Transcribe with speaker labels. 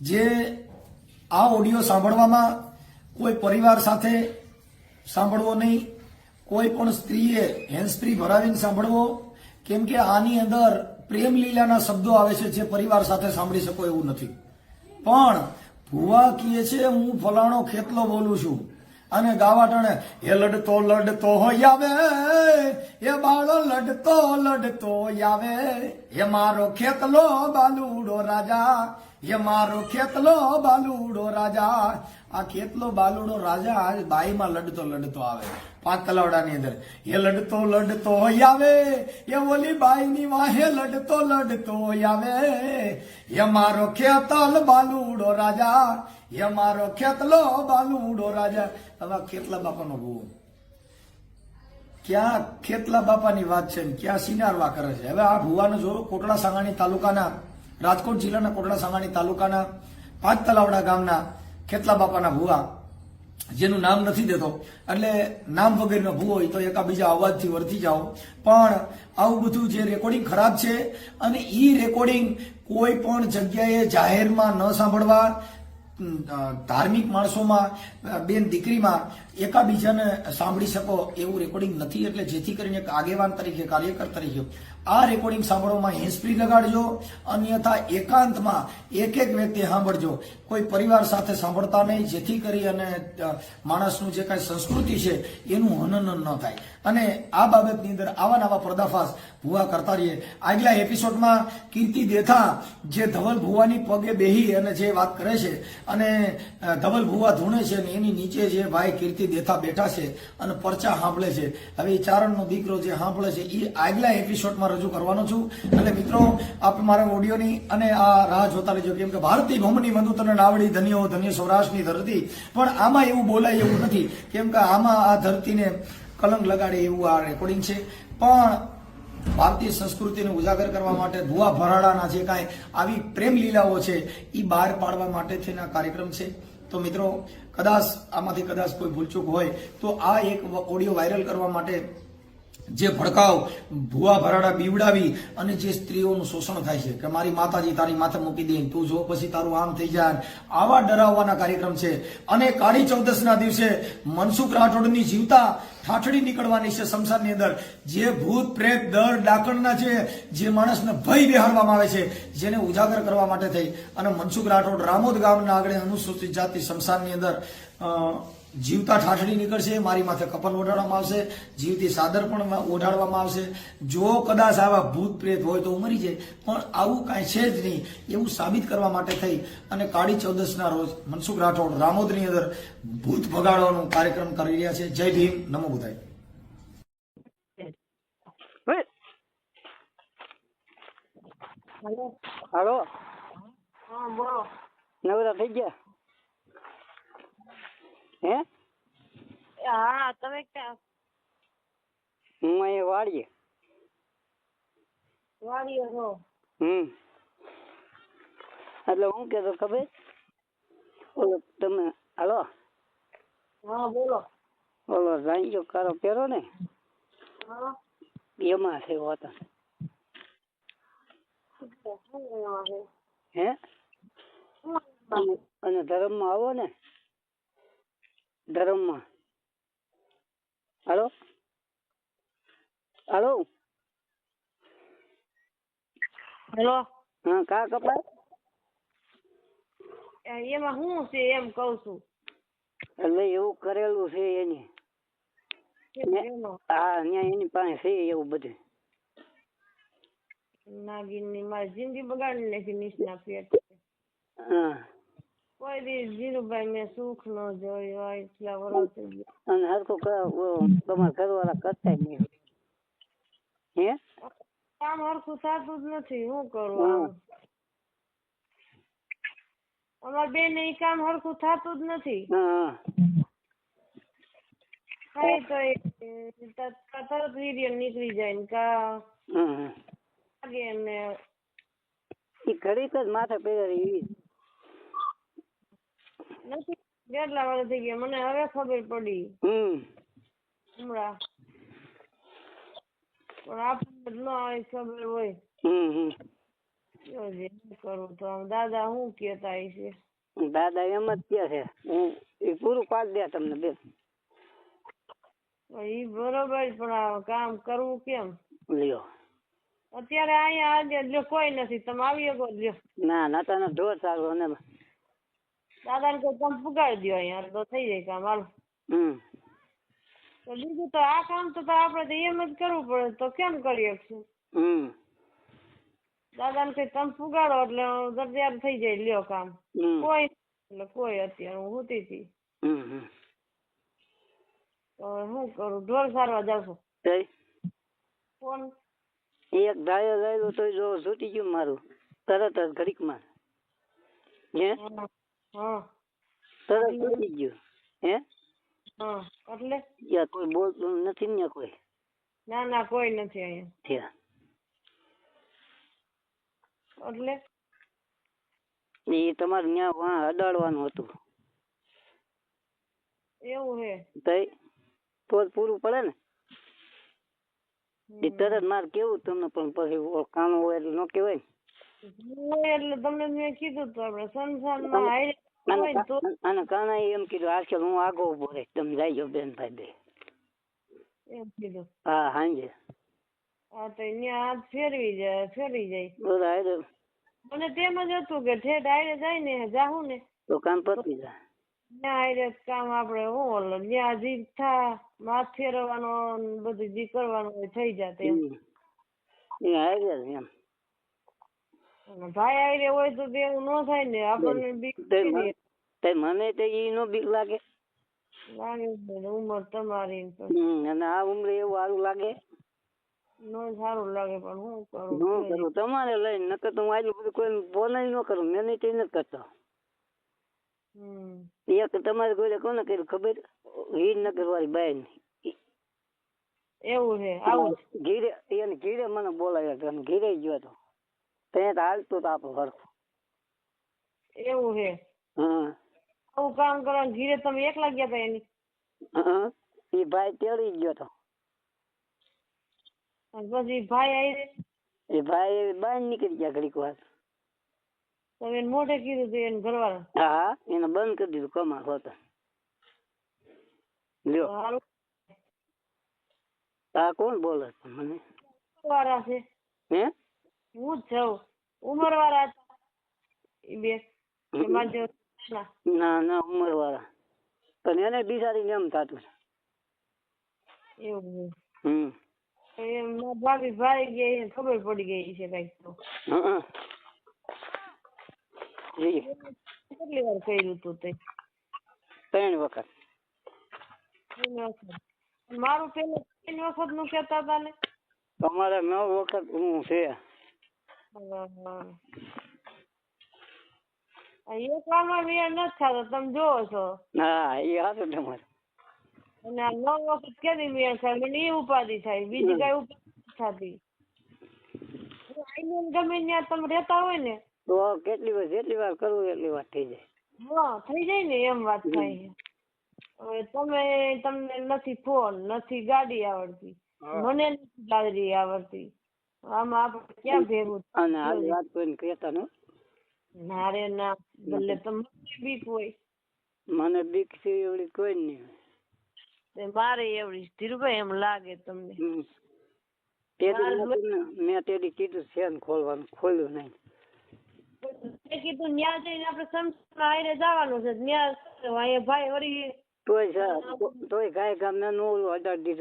Speaker 1: જે આ ઓડિયો સાંભળવામાં કોઈ પરિવાર સાથે સાંભળવો નહીં, કોઈ પણ સ્ત્રીએ હેન્ડ ફ્રી ભરાવીને સાંભળવો, કેમ કે આની અંદર પ્રેમ લીલાના શબ્દો આવે છે જે પરિવાર સાથે સાંભળી શકો એવું નથી. પણ ભુવા કહે છે હું ફલાણો ખેતલો બોલું છું અને ગાવાટાણે એ લડતો લડતો આવે, એ બાળો લડતો લડતો આવે, એ મારો ખેતલો બાલુડો રાજા, એ મારો ખેતલો બાલુડો રાજા. આ ખેતલો બાલુડો રાજા આજ બાઈમાં લડતો લડતો આવે પાંચ તલાવડાની અંદર. એ લડતો લડતો આવે, એ ઓલી બાઈની વાહે લડતો લડતો આવે, એ મારો ખેતલ બાલુડો રાજા, એ મારો ખેતલો બાલુડો રાજા. હવે ખેતલા બાપાનો ભૂવો ક્યાં ખેતલા બાપાની વાત છે ને ક્યાં સિનારવા કરે છે. હવે આ ભુવાનો જો કોટડા સાંગાણી તાલુકાના, રાજકોટ જિલ્લાના કોટડા સાંગાણી તાલુકાના પાંચ તલાવડા ગામના ખેતલા બાપાના ભુવા, જેનું નામ નથી દેતો એટલે નામ વગરનો ભૂવો હોય તો એકાબીજા અવાજથી વર્તી જાઓ. પણ આવું બધું જે રેકોર્ડિંગ ખરાબ છે અને ઈ રેકોર્ડિંગ કોઈ પણ જગ્યાએ જાહેરમાં ન સાંભળવા, ધાર્મિક માણસોમાં, બેન દીકરીમાં એકાબીજાને સાંભળી શકો એવું રેકોર્ડિંગ નથી. એટલે જેથી કરીને એક આગેવાન તરીકે, કાર્યકર તરીકે આ રેકોર્ડિંગ સાંભળવામાં હેન્ડસ્ફ્રી લગાડજો, અન્યથા એકાંતમાં એક એક વ્યક્તિ સાંભળજો, કોઈ પરિવાર સાથે સાંભળતા નહીં, જેથી કરી અને માણસનું જે કાંઈ સંસ્કૃતિ છે એનું હનન ન થાય. અને આ બાબતની અંદર આવા નવા પર્દાફાશ ભુવા કરતા રહીએ. આગલા એપિસોડમાં કીર્તિ દેથા જે ધવલ ભુવાની પગે બેહી અને જે વાત કરે છે અને ધવલ ભુવા ધૂણે છે અને એની નીચે જે ભાઈ કીર્તિ દેથા બેઠા છે અને પરચા સાંભળે છે. હવે એ ચારણનો દીકરો જે સાંભળે છે એ આગલા એપિસોડમાં રજૂ કરવાનો છું. એટલે મિત્રો આપ મારા ઓડિયોની અને આ રાહ જોતા રહેજો, કેમ કે ભારતીય ભૂમિની બંધુ તને નાવડી ધન્યો ધન્ય સૌરાષ્ટ્રની ધરતી. પણ આમાં એવું બોલાય એવું નથી, કેમ કે આમાં આ ધરતીને કલંક લગાડે એવું આ રેકોર્ડિંગ છે. પણ ભારતીય સંસ્કૃતિને ઉજાગર કરવા માટે ભુવા ભરાડાના જે કાંઈ આવી પ્રેમ લીલાઓ છે એ બહાર પાડવા માટે થઈને આ કાર્યક્રમ છે. તો મિત્રો કદાચ આમાંથી કદાચ કોઈ ભૂલચૂક હોય તો આ એક ઓડિયો વાયરલ કરવા માટે જે ભડકાવ ભુવા ભરાડા બીવડાવી અને જે સ્ત્રીઓનું શોષણ થાય છે કે મારી માતાજી તારી માથે મૂકી દે, તું જો પછી તારું આમ થઈ જાય, આવા ડરાવવાના કાર્યક્રમ છે. અને કાળી ચૌદસના દિવસે મનસુખ રાઠોડની જીવતા ઠાઠડી નીકળવાની છે શમશાનની અંદર. જે ભૂત પ્રેત દર ડાકણના છે જે માણસને ભય બેહાડવામાં આવે છે, જેને ઉજાગર કરવા માટે થઈ અને મનસુખ રાઠોડ રામોદ ગામના આગળ અનુસૂચિત જાતિ શમશાનની અંદર જીવતા ઠાઠડી નીકળશે, મારી માથે કપન ઓઢાડવામાં આવશે, જીવતી સાદર પણ ઓઢાડવામાં આવશે. જો કદાચ આવા ભૂત પ્રેત હોય તો મરી જાય, પણ આવું કાંઈ છે જ નહીં એવું સાબિત કરવા માટે થઈ અને કાળી ચૌદસના રોજ મનસુખ રાઠોડ રામોદની અંદર ભૂત ભગાડવાનો કાર્યક્રમ કરી રહ્યા છે. જય ભીમ, નમો બુદ્ધાય.
Speaker 2: હાલો,
Speaker 3: હા બોલો.
Speaker 2: નવરા થઈ ગયા? હે?
Speaker 3: હા તમે ક્યાં?
Speaker 2: હું અહીંયા વાડીએ.
Speaker 3: વાડીએ છો?
Speaker 2: એટલે હું કહેતો ખબર, ઓલો તમે હાલો,
Speaker 3: હા બોલો.
Speaker 2: ઓલો રાંજો કારો પહેરો ને
Speaker 3: હા
Speaker 2: એમાં છે હોતા. હે? અને ધર્મમાં આવો ને, ધર્મમાં. હાલો હાલો,
Speaker 3: હેલો.
Speaker 2: હા કા કપાય?
Speaker 3: એમાં શું છે એમ કઉ છું.
Speaker 2: એટલે એવું કરેલું છે એની. હા ત્યાં એની પાસે છે એવું બધું.
Speaker 3: નાગીનની મારી જિંદગી બગાડી નાખી નિશના પેટ.
Speaker 2: હા
Speaker 3: કોઈ દિવસ જીરુભાઈ મેં સુખ ન જોયું હોય એટલા વર્ષ થઈ ગયા.
Speaker 2: અને હરખું તમારા ઘરવાળા કરતા નહીં. હે?
Speaker 3: કામ હરખું થતું જ નથી, શું કરવું? અમારા બેન એ કામ હરખું થતું જ નથી.
Speaker 2: હા
Speaker 3: કઈ તો તરત વીર્ય નીકળી જાય ને કા લાગે ને
Speaker 2: એ ઘડીક જ માથે પહેરી
Speaker 3: નથી. કેટલા વર્ષ થઈ ગયા મને હવે ખબર પડી હમણાં, પણ આપણને ન આવી ખબર હોય. હજી શું કરું તો આમ દાદા શું કહેતા હશે?
Speaker 2: દાદા એમ જ કહે છે હું એ પૂરું પાડી દે તમને બેન.
Speaker 3: ઈ બરોબર પણ આ કામ કરવું કેમ?
Speaker 2: લ્યો
Speaker 3: અત્યારે અહીંયા આજે લ્યો કોઈ નથી, તમે આવી શકો લ્યો.
Speaker 2: ના નતાનો ઢોર ચાલુ ને.
Speaker 3: દાદાને કોઈ તમે પુગાડી દો અહીંયા તો થઈ જાય કામ. હાલો તો બીજું તો આ કામ તો આપણે તો એમ જ કરવું પડે તો કેમ કરી શકશું? દાદાને કઈ તમે પુગાડો એટલે તૈયાર થઈ જાય લ્યો કામ. કોઈ એટલે કોઈ અત્યારે હું હોતી હતી તો શું કરું? ઢોર સારવા જાવ છું. કોણ?
Speaker 2: એક ધાયો લાવ્યો તો જો છૂટી ગયું મારું તરત જ ઘડીકમાં. હે તરત છૂટી ગયું. હે
Speaker 3: એટલે
Speaker 2: યા કોઈ બોલતું નથી ને કોઈ?
Speaker 3: ના ના કોઈ નથી અહીંયા. એટલે
Speaker 2: એ તમારે ત્યાં વાં અડાડવાનું હતું.
Speaker 3: એવું હે
Speaker 2: તો પૂરું પડે ને. એ તરત મારે કેવું તમને પણ પછી કામ હોય એટલે ન કહેવાય ને.
Speaker 3: એટલે તમને મેં કીધું તો આપણે સંસારમાં
Speaker 2: અને કાના એમ કીધું આજકાલ હું આગો ઉભો રહીશ તમે જાયજો બેન ભાઈ બે.
Speaker 3: એમ કીધું?
Speaker 2: હા હાંજે.
Speaker 3: હા તો અહીંયા હાથ ફેરવી જાય.
Speaker 2: બધા
Speaker 3: મને તેમ જ હતું કે ઠેઠ આયરે જાય ને જાહું ને
Speaker 2: તો કામ પતી જાય.
Speaker 3: ત્યાં આયરે કામ આપણે હું ત્યાં જી થા માથ ફેરવવાનો બધું જી કરવાનું હોય થઈ જાત એમ.
Speaker 2: એ આયરે એમ
Speaker 3: ભાઈ આયરે હોય તો એવું ન થાય ને આપણને બીક
Speaker 2: મને તો ઈ નો બીક લાગે.
Speaker 3: ઉંમર તમારી
Speaker 2: અને આ ઉંમરે એવું સારું લાગે?
Speaker 3: નો સારું લાગે પણ હું કરું?
Speaker 2: ન કરું તમારે લઈને નકર તો હું આટલું બધું કોઈ બોલાય ન કરું. મેં નથી કરતો. એક તમારે કોઈ કોને કર્યું ખબર? હીરનગર વાળી બાઈ ની.
Speaker 3: એવું છે? આવું
Speaker 2: ઘીરે એને ઘીરે મને બોલાવ્યો હતો. ઘીરે ગયો હતો ત્યાં તો હાલતું આપણું હરખું.
Speaker 3: એવું છે? આવું કામ કરવાનું ઘીરે તમે એકલા ગયા હતા એની?
Speaker 2: એ ભાઈ તેડી ગયો હતો.
Speaker 3: પછી ભાઈ આયરે?
Speaker 2: એ ભાઈ બહાર નીકળી ગયા ઘડીક વાર.
Speaker 3: તમે એને મોઢે કીધું હતું એને ઘરવાળા?
Speaker 2: હા એને બંધ કરી દીધું કમાલ હોતા. લ્યો આ કોણ બોલે મને?
Speaker 3: વાળા છે?
Speaker 2: હે
Speaker 3: હું જ છું. ઉંમર વાળા હતા એ બે?
Speaker 2: ના ના ઉંમર વાળા પણ એને બિચારીને એમ થતું.
Speaker 3: એવું? ભાભી ભાઈ ગઈ ખબર પડી ગઈ છે કઈક તો. કેટલી વાર કર્યું હતું તે?
Speaker 2: 3 વખત.
Speaker 3: મારું પેલા 3 વખત નું કેતા હતા ને?
Speaker 2: તમારે 9 વખત હું છે.
Speaker 3: એક વારમાં મેળ નથી થતો તમે જોવો છો.
Speaker 2: હા એ હાથું તમારે.
Speaker 3: અને આ 9 વખત કેવી મેળ થાય મને એ ઉપાધિ થાય બીજી કઈ ઉપાધિ થતી. ગમે ત્યાં તમે રહેતા હોય ને
Speaker 2: તો જેટલી વાર કરવું એટલી વાર થઈ જાય.
Speaker 3: હા થઈ જાય ને એમ વાત થાય. હવે તમને નથી ફોન નથી ગાડી આવડતી મને નથી ગાડી આવડતી આમાં આપણે ક્યાં ભેગું?
Speaker 2: અને આ વાત કોઈને કહેતા ન?
Speaker 3: ના રે ના ભલે તમને બીક હોય.
Speaker 2: મને બીક છે એવડી કોઈ નહીં.
Speaker 3: મારે એવડી ધીરુભાઈ એમ લાગે તમને?
Speaker 2: મેં તેડી કીધું છે ને ખોલવાનું ખોલ્યું નહીં.
Speaker 3: મેં કીધું ન્યા જઈને આપણે સંસ્થા આયરે જવાનું છે ત્યાં અહીંયા ભાઈ વળી તોય ગાય ગામ ના નો ઓલું 18